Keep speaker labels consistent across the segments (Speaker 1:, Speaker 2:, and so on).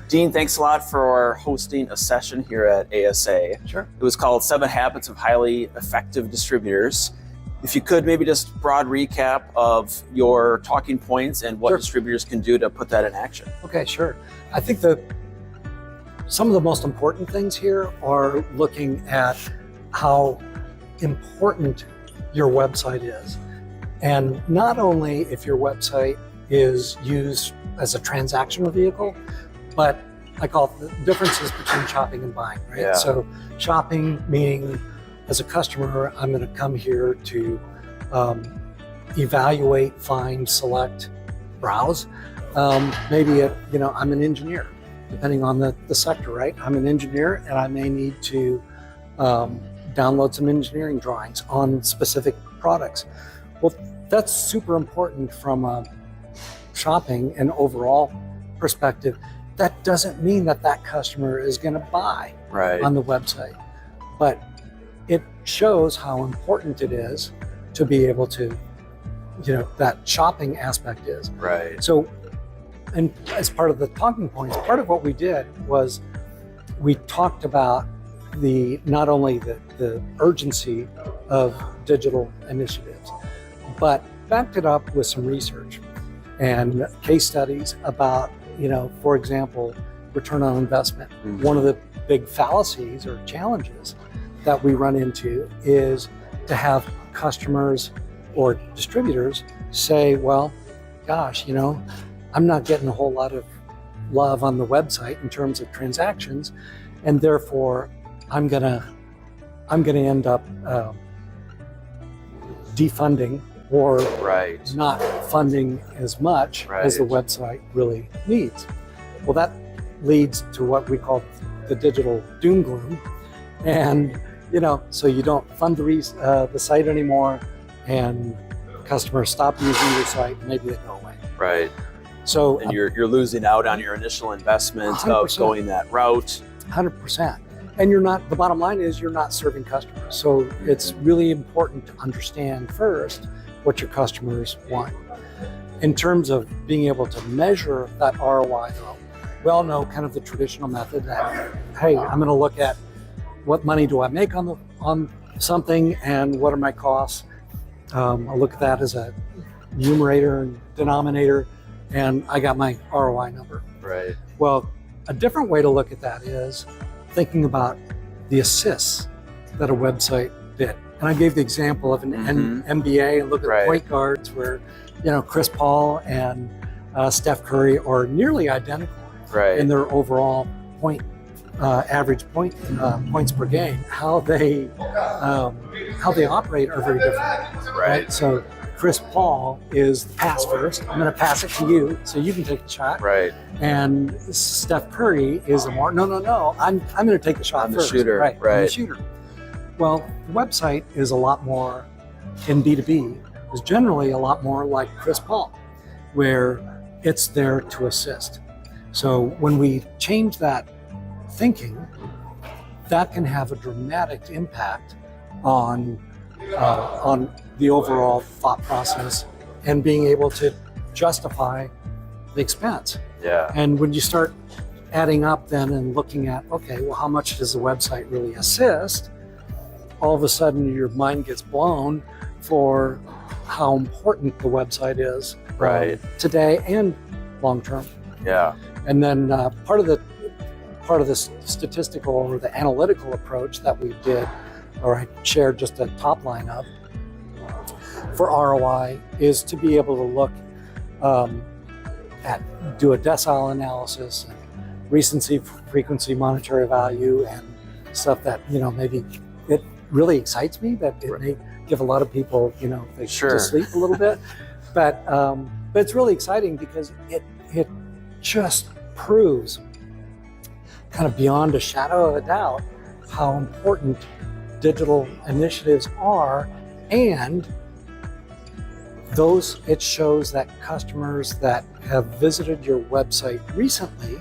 Speaker 1: Dean, thanks a lot for hosting a session here at ASA.
Speaker 2: Sure.
Speaker 1: It was called 7 Habits of Highly Effective Distributors. If you could, maybe just broad recap of your talking points and what distributors can do to put that in action.
Speaker 2: Okay, sure. I think some of the most important things here are looking at how important your website is. And not only if your website is used as a transactional vehicle, but I call it the differences between shopping and buying, right?
Speaker 1: Yeah.
Speaker 2: So shopping meaning as a customer, I'm going to come here to evaluate, find, select, browse. Maybe I'm an engineer, depending on the sector, right? I'm an engineer and I may need to download some engineering drawings on specific products. Well, that's super important from a shopping and overall perspective. That doesn't mean that customer is going to buy on the website, but it shows how important it is to be able to, that shopping aspect is.
Speaker 1: Right.
Speaker 2: So, and as part of the talking points, part of what we did was we talked about not only the urgency of digital initiatives, but backed it up with some research and case studies about, for example, return on investment. Mm-hmm. One of the big fallacies or challenges that we run into is to have customers or distributors say, well, gosh, I'm not getting a whole lot of love on the website in terms of transactions, and therefore I'm gonna end up defunding or not funding as much as the website really needs. Well, that leads to what we call the digital doom gloom, and so you don't fund the site anymore, and customers stop using your site, maybe they go away.
Speaker 1: Right.
Speaker 2: So
Speaker 1: and you're losing out on your initial investment
Speaker 2: 100%.
Speaker 1: Of going that route.
Speaker 2: 100%. And the bottom line is you're not serving customers. So it's really important to understand first what your customers want. In terms of being able to measure that ROI, though, we all know kind of the traditional method that, hey, I'm going to look at what money do I make on something and what are my costs. I'll look at that as a numerator and denominator, and I got my ROI number.
Speaker 1: Right.
Speaker 2: Well, a different way to look at that is thinking about the assists that a website did. And I gave the example of an NBA, and look at the point guards where, Chris Paul and Steph Curry are nearly identical in their overall average points per game. How they operate are very different. Right. So Chris Paul is the pass first. I'm going to pass it to you so you can take the shot.
Speaker 1: Right.
Speaker 2: And Steph Curry is a more no. I'm going to take the shot first.
Speaker 1: I'm the shooter.
Speaker 2: Right. I'm the shooter. Well, the website is a lot more in B2B. Is generally a lot more like Chris Paul, where it's there to assist. So when we change that thinking, that can have a dramatic impact on the overall thought process and being able to justify the expense.
Speaker 1: Yeah.
Speaker 2: And when you start adding up then and looking at, okay, well, how much does the website really assist? All of a sudden your mind gets blown for how important the website is today and long term.
Speaker 1: Yeah.
Speaker 2: And then part of the statistical or the analytical approach that we did, or I shared just a top line of for ROI, is to be able to look do a decile analysis, and recency, frequency, monetary value, and stuff that maybe it really excites me, that it may give a lot of people to sleep a little bit, but it's really exciting because it just proves kind of beyond a shadow of a doubt how important digital initiatives are, and it shows that customers that have visited your website recently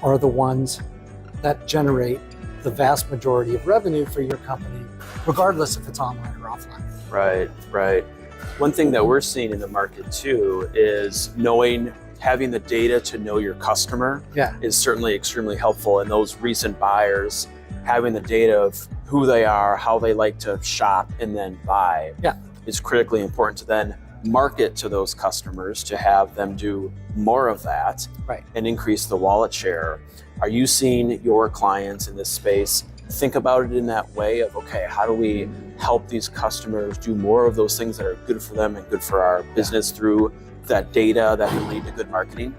Speaker 2: are the ones that generate the vast majority of revenue for your company, regardless if it's online or offline.
Speaker 1: Right. One thing that we're seeing in the market too is knowing having the data to know your customer is certainly extremely helpful. And those recent buyers, having the data of who they are, how they like to shop and then buy is critically important to then market to those customers to have them do more of that and increase the wallet share. Are you seeing your clients in this space think about it in that way of, okay, how do we help these customers do more of those things that are good for them and good for our business through that data that can lead to good marketing?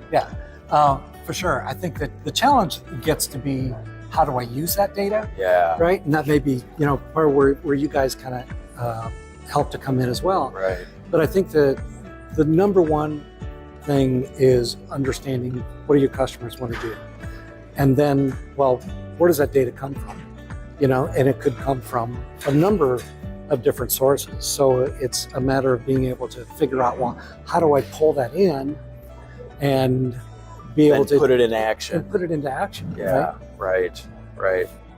Speaker 2: For sure. I think that the challenge gets to be, how do I use that data? Right? And that may be, part where you guys kind of help to come in as well.
Speaker 1: Right.
Speaker 2: But I think that the number one thing is understanding what do your customers want to do. And then, well, where does that data come from? And it could come from a number of different sources. So it's a matter of being able to figure out, well, how do I pull that in and be able to
Speaker 1: put it in action?
Speaker 2: And put it into action.
Speaker 1: Right.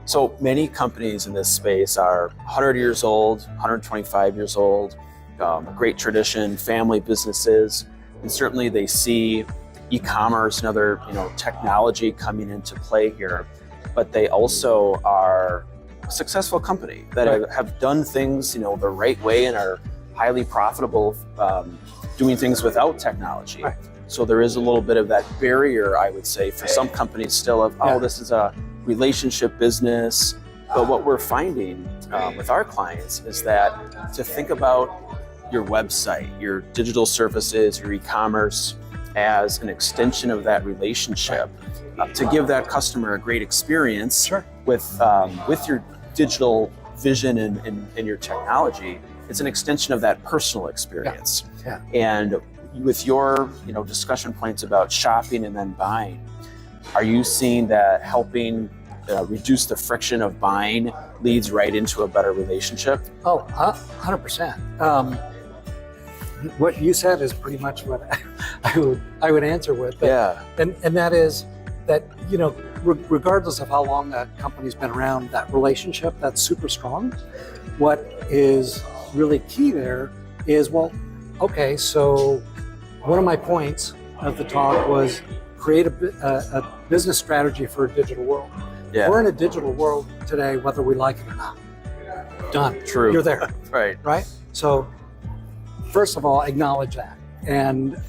Speaker 1: So many companies in this space are 100 years old, 125 years old, a great tradition, family businesses, and certainly they see e-commerce and other technology coming into play here, but they also are a successful company that have done things the right way and are highly profitable doing things without technology. So there is a little bit of that barrier, I would say, for some companies still of, this is a relationship business. But what we're finding with our clients is that to think about your website, your digital services, your e-commerce as an extension of that relationship, to give that customer a great experience with your digital vision and your technology. It's an extension of that personal experience. And with your discussion points about shopping and then buying, are you seeing that helping reduce the friction of buying leads right into a better relationship?
Speaker 2: 100%. What you said is pretty much what I would answer with. But, and that is that regardless of how long that company's been around, that relationship that's super strong. What is really key there is, okay, so one of my points of the talk was create a business strategy for a digital world. We're in a digital world today, whether we like it or not. Done.
Speaker 1: True.
Speaker 2: You're there.
Speaker 1: Right.
Speaker 2: So first of all, acknowledge that. And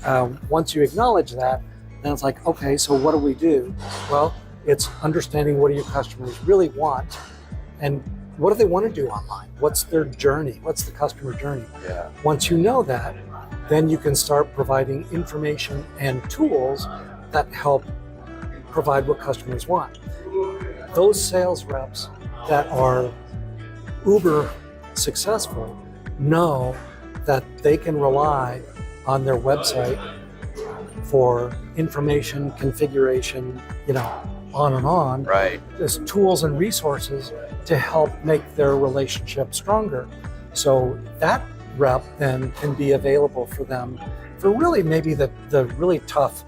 Speaker 2: once you acknowledge that, then it's like, okay, so what do we do? Well, it's understanding what do your customers really want and what do they want to do online? What's their journey? What's the customer journey? Once you know that, then you can start providing information and tools that help provide what customers want. Those sales reps that are uber successful know that they can rely on their website for information, configuration, on and on. There's tools and resources to help make their relationship stronger. So that rep then can be available for them for really maybe the really tough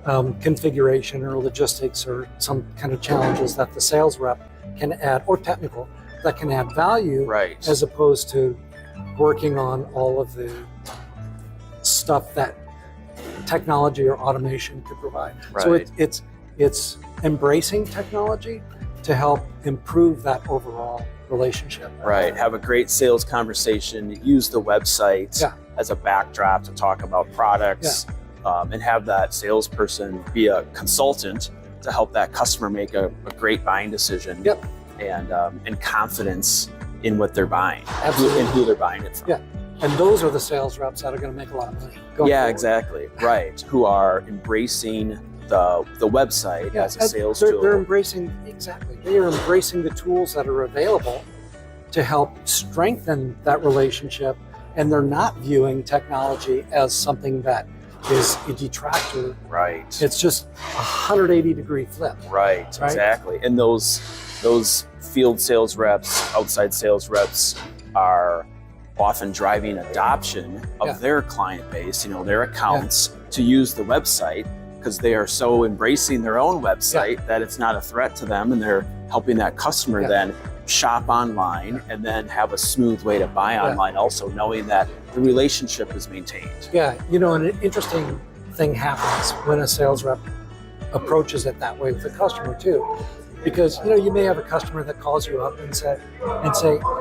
Speaker 2: configuration or logistics or some kind of challenges that the sales rep can add, or technical, that can add value, as opposed to working on all of the stuff that technology or automation could provide. So it's embracing technology to help improve that overall relationship.
Speaker 1: Have a great sales conversation, use the website as a backdrop to talk about products, and have that salesperson be a consultant to help that customer make a great buying decision and confidence in what they're buying and who they're buying it from.
Speaker 2: And those are the sales reps that are going to make a lot of money going forward.
Speaker 1: Exactly. Who are embracing the website as a sales tool.
Speaker 2: They're embracing, they are embracing the tools that are available to help strengthen that relationship, and they're not viewing technology as something that is a detractor. It's just a 180-degree flip.
Speaker 1: Exactly. And those field sales reps, outside sales reps are often driving adoption of their client base, their accounts, to use the website, because they are so embracing their own website that it's not a threat to them, and they're helping that customer then shop online and then have a smooth way to buy online, also knowing that the relationship is maintained.
Speaker 2: An interesting thing happens when a sales rep approaches it that way with the customer too. Because you may have a customer that calls you up and say,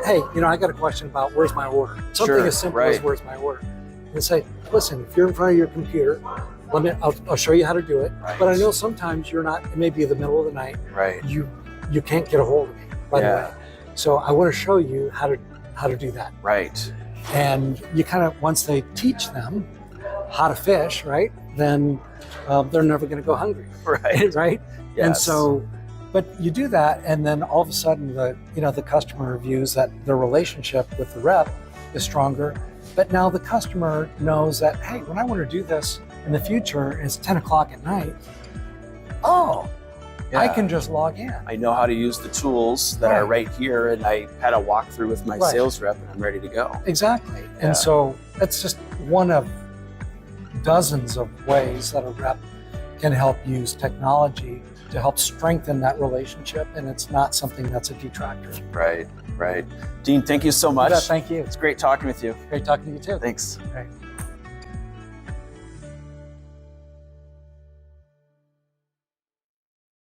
Speaker 2: hey, I got a question about where's my order. Something
Speaker 1: Sure,
Speaker 2: as simple
Speaker 1: right.
Speaker 2: as where's my order. And say, listen, if you're in front of your computer, I'll show you how to do it.
Speaker 1: Right.
Speaker 2: But I know sometimes you're not. It may be the middle of the night.
Speaker 1: Right.
Speaker 2: You can't get a hold of me right
Speaker 1: Yeah.
Speaker 2: away. So I want to show you how to do that.
Speaker 1: Right.
Speaker 2: And you kind of, once they teach them how to fish, right, then they're never going to go hungry,
Speaker 1: Right.
Speaker 2: right?
Speaker 1: Yes.
Speaker 2: And so, but you do that, and then all of a sudden, the customer views that their relationship with the rep is stronger. But now the customer knows that, hey, when I want to do this in the future, it's 10 o'clock at night. Oh, I
Speaker 1: Yeah.
Speaker 2: can just log in.
Speaker 1: I know how to use the tools that are right here, and I had a walkthrough with my
Speaker 2: Right.
Speaker 1: sales rep, and I'm ready to go.
Speaker 2: Exactly.
Speaker 1: Yeah.
Speaker 2: And so that's just one of dozens of ways that a rep can help use technology to help strengthen that relationship, and it's not something that's a detractor.
Speaker 1: Right. Right. Dean, thank you so much.
Speaker 2: Yeah, thank you.
Speaker 1: It's great talking with you.
Speaker 2: Great talking to you too.
Speaker 1: Thanks.
Speaker 2: Right.